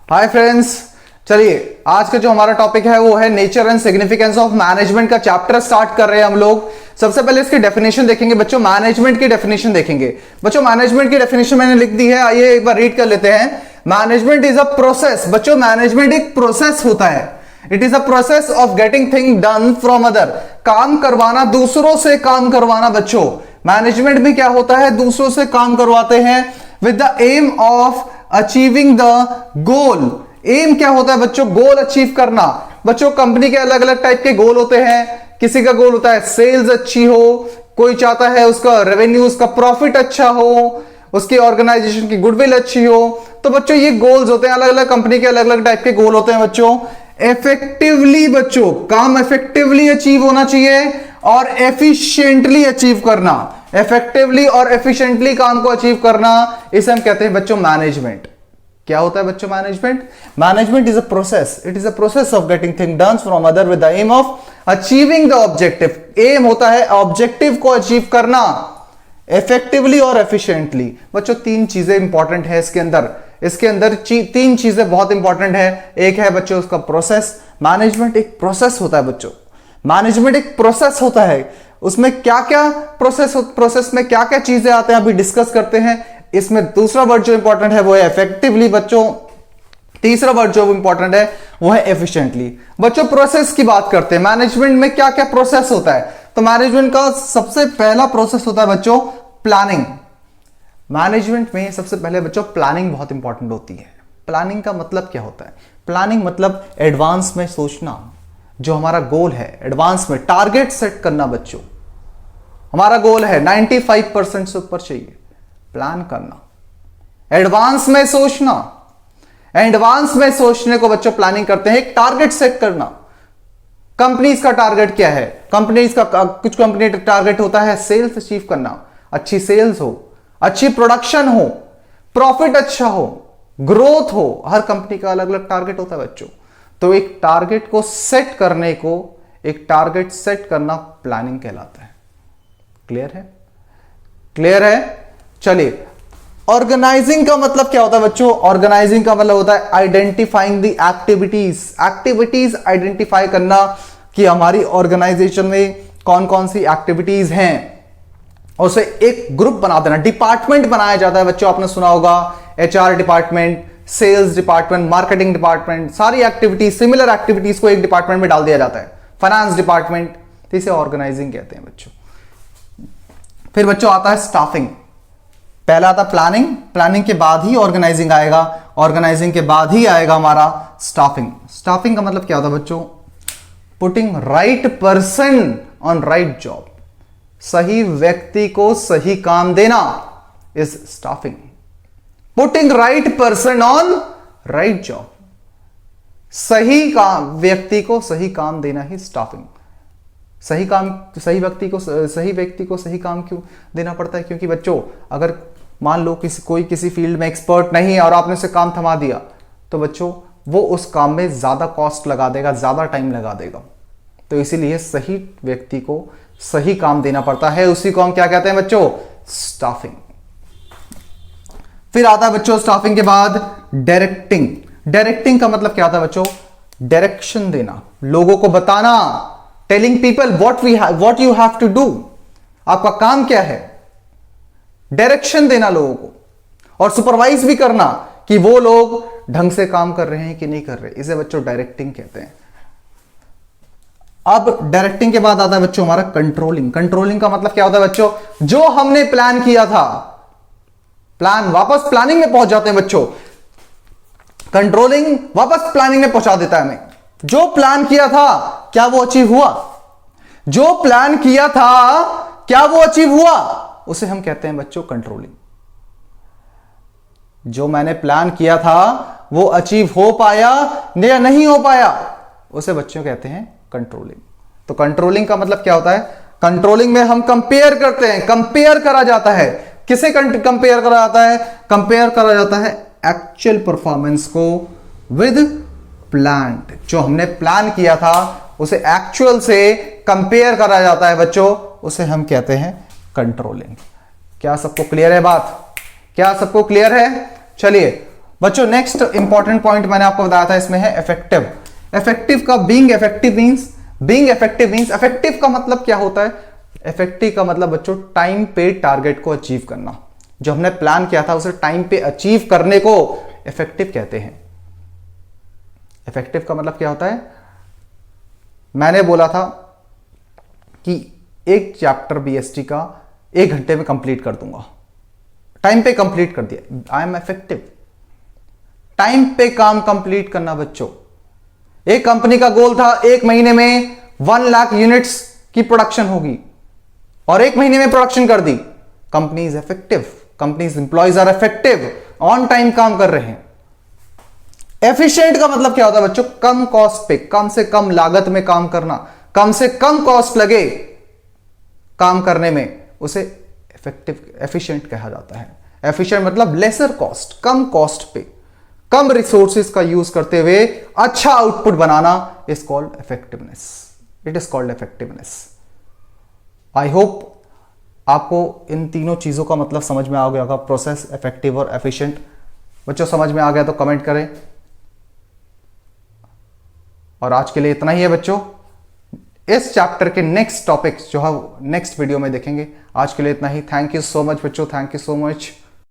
Hi friends, चलिए आज का जो हमारा टॉपिक है वो है nature and significance of management का चैप्टर स्टार्ट कर रहे हैं हम लोग। सबसे पहले इसकी डेफिनेशन देखेंगे बच्चों, मैनेजमेंट की डेफिनेशन देखेंगे। बच्चों मैनेजमेंट की डेफिनेशन मैंने लिख दी है, आइए एक बार रीड कर लेते हैं। Management is a process. बच्चों मैनेजमेंट एक प्रोसेस होता है। It is a process of getting thing done from other. काम करवाना, दूसरों से काम करवाना। बच्चों मैनेजमेंट में क्या होता है, दूसरों से काम करवाते हैं with the aim of achieving the goal. Aim क्या होता है बच्चों, गोल अचीव करना। बच्चों कंपनी के अलग अलग टाइप के गोल होते हैं। किसी का गोल होता है सेल्स अच्छी हो, कोई चाहता है उसका रेवेन्यू, उसका प्रॉफिट अच्छा हो, उसकी ऑर्गेनाइजेशन की गुडविल अच्छी हो। तो बच्चों ये गोल्स होते हैं, अलग अलग कंपनी के अलग अलग टाइप के गोल होते हैं। बच्चों इफेक्टिवली, बच्चों काम इफेक्टिवली अचीव होना चाहिए और एफिशिएंटली अचीव करना। इफेक्टिवली और एफिशिएंटली काम को अचीव करना, इसे हम कहते हैं बच्चों मैनेजमेंट। क्या होता है बच्चों management? Management is a process. It is a process of getting thing done from other with the aim of achieving the objective. Aim होता है ऑब्जेक्टिव को अचीव करना इफेक्टिवली और एफिशिएंटली। बच्चों तीन चीजें इंपॉर्टेंट है इसके अंदर। इसके अंदर तीन चीजें बहुत इंपॉर्टेंट है। एक है बच्चों उसका प्रोसेस। मैनेजमेंट एक प्रोसेस होता है बच्चों, मैनेजमेंट एक प्रोसेस होता है। उसमें क्या क्या प्रोसेस में क्या क्या चीजें आते हैं अभी डिस्कस करते हैं। इसमें दूसरा वर्ड जो इंपॉर्टेंट है वो है इफेक्टिवली बच्चों। तीसरा वर्ड जो इंपॉर्टेंट है वो है एफिशिएंटली। बच्चों प्रोसेस की बात करते हैं, मैनेजमेंट में क्या क्या प्रोसेस होता है। तो मैनेजमेंट का सबसे पहला प्रोसेस होता है बच्चों प्लानिंग। मैनेजमेंट में सबसे पहले बच्चों प्लानिंग बहुत इंपॉर्टेंट होती है। प्लानिंग का मतलब क्या होता है? प्लानिंग मतलब एडवांस में सोचना। जो हमारा गोल है एडवांस में टारगेट सेट करना। बच्चों हमारा गोल है 95% से ऊपर चाहिए, प्लान करना, एडवांस में सोचना। एडवांस में सोचने को बच्चों प्लानिंग करते हैं। एक टारगेट सेट करना। कंपनीज का टारगेट क्या है? कंपनीज का कुछ कंपनी टारगेट होता है सेल्स अचीव करना, अच्छी सेल्स हो, अच्छी प्रोडक्शन हो, प्रॉफिट अच्छा हो, ग्रोथ हो। हर कंपनी का अलग अलग टारगेट होता है बच्चों। तो एक टारगेट को सेट करने को, एक टारगेट सेट करना प्लानिंग कहलाता है। क्लियर है? क्लियर है? चलिए ऑर्गेनाइजिंग का मतलब क्या होता है बच्चों? ऑर्गेनाइजिंग का मतलब होता है identifying the activities. Activities identify करना कि हमारी ऑर्गेनाइजेशन में कौन कौन सी एक्टिविटीज हैं, और उसे एक ग्रुप बना देना। डिपार्टमेंट बनाया जाता है बच्चों, आपने सुना होगा HR department, sales department, marketing department. सारी एक्टिविटीज, सिमिलर एक्टिविटीज को एक डिपार्टमेंट में डाल दिया जाता है। फाइनेंस डिपार्टमेंट, इसे ऑर्गेनाइजिंग कहते हैं बच्चों। फिर बच्चों आता है स्टाफिंग। पहला आता प्लानिंग, प्लानिंग के बाद ही ऑर्गेनाइजिंग आएगा, ऑर्गेनाइजिंग के बाद ही आएगा हमारा स्टाफिंग। स्टाफिंग का मतलब क्या होता है बच्चों? Putting right person on right job. सही व्यक्ति को सही काम देना is staffing. Putting right person on right job. सही काम, व्यक्ति को सही काम देना ही स्टाफिंग। सही काम, सही व्यक्ति को सही काम क्यों देना पड़ता है? क्योंकि बच्चों अगर मान लो कोई किसी फील्ड में एक्सपर्ट नहीं है और आपने उसे काम थमा दिया, तो बच्चों वो उस काम में ज्यादा कॉस्ट लगा देगा, ज्यादा टाइम लगा देगा। तो इसीलिए सही व्यक्ति को सही काम देना पड़ता है। उसी को हम क्या कहते हैं बच्चों? स्टाफिंग। फिर आता है बच्चों स्टाफिंग के बाद डायरेक्टिंग। डायरेक्टिंग का मतलब क्या होता है बच्चों? डायरेक्शन देना, लोगों को बताना। Telling people what you have to do. आपका काम क्या है? डायरेक्शन देना लोगों को, और सुपरवाइज भी करना कि वो लोग ढंग से काम कर रहे हैं कि नहीं कर रहे। इसे बच्चों डायरेक्टिंग कहते हैं। अब डायरेक्टिंग के बाद आता है बच्चों हमारा कंट्रोलिंग। कंट्रोलिंग का मतलब क्या होता है बच्चों? जो हमने प्लान किया था, प्लान वापस प्लानिंग में पहुंच जाते हैं बच्चों। कंट्रोलिंग वापस प्लानिंग में पहुंचा देता है हमें। जो प्लान किया था क्या वो अचीव हुआ? जो प्लान किया था क्या वो अचीव हुआ? उसे हम कहते हैं बच्चों कंट्रोलिंग। जो मैंने प्लान किया था वो अचीव हो पाया या नहीं हो पाया, उसे बच्चों कहते हैं कंट्रोलिंग। तो कंट्रोलिंग का मतलब क्या होता है? कंट्रोलिंग में हम कंपेयर करते हैं, कंपेयर करा जाता है। किसे कंपेयर करा जाता है? कंपेयर करा जाता है एक्चुअल परफॉर्मेंस को विद प्लान्ड। जो हमने प्लान किया था उसे एक्चुअल से कंपेयर करा जाता है बच्चों, उसे हम कहते हैं कंट्रोलिंग। क्या सबको क्लियर है बात? क्या सबको क्लियर है? चलिए बच्चों नेक्स्ट इंपॉर्टेंट पॉइंट मैंने आपको बताया था, इसमें है इफेक्टिव। इफेक्टिव का बीइंग इफेक्टिव मींस इफेक्टिव का मतलब क्या होता है? इफेक्टिव का मतलब बच्चों टाइम पे टारगेट को अचीव करना। जो हमने प्लान किया था उसे टाइम पे अचीव करने को इफेक्टिव कहते हैं। इफेक्टिव का मतलब क्या होता है? मैंने बोला था कि एक चैप्टर बीएसटी का 1 घंटे में कंप्लीट कर दूंगा, टाइम पे कंप्लीट कर दिया, आई एम इफेक्टिव। टाइम पे काम कंप्लीट करना बच्चों। एक कंपनी का गोल था 1 महीने में 1 लाख यूनिट्स की प्रोडक्शन होगी और 1 महीने में प्रोडक्शन कर दी। Company is effective, companies employees are effective, on time काम कर रहे हैं। एफिशिएंट का मतलब क्या होता है बच्चों? कम कॉस्ट पे, कम से कम लागत में काम करना, कम से कम कॉस्ट लगे काम करने में, उसे एफिशिएंट कहा जाता है। एफिशिएंट मतलब लेसर कॉस्ट, कम कॉस्ट पे कम रिसोर्सेज का यूज करते हुए अच्छा output banana is called effectiveness. It is called effectiveness. I hope आपको इन तीनों चीजों का मतलब समझ में आ गया होगा, प्रोसेस, इफेक्टिव और एफिशिएंट। बच्चों समझ में आ गया तो कमेंट करें। और आज के लिए इतना ही है बच्चों। इस चैप्टर के नेक्स्ट टॉपिक्स जो है नेक्स्ट वीडियो में देखेंगे। आज के लिए इतना ही। थैंक यू सो मच बच्चों, थैंक यू सो मच।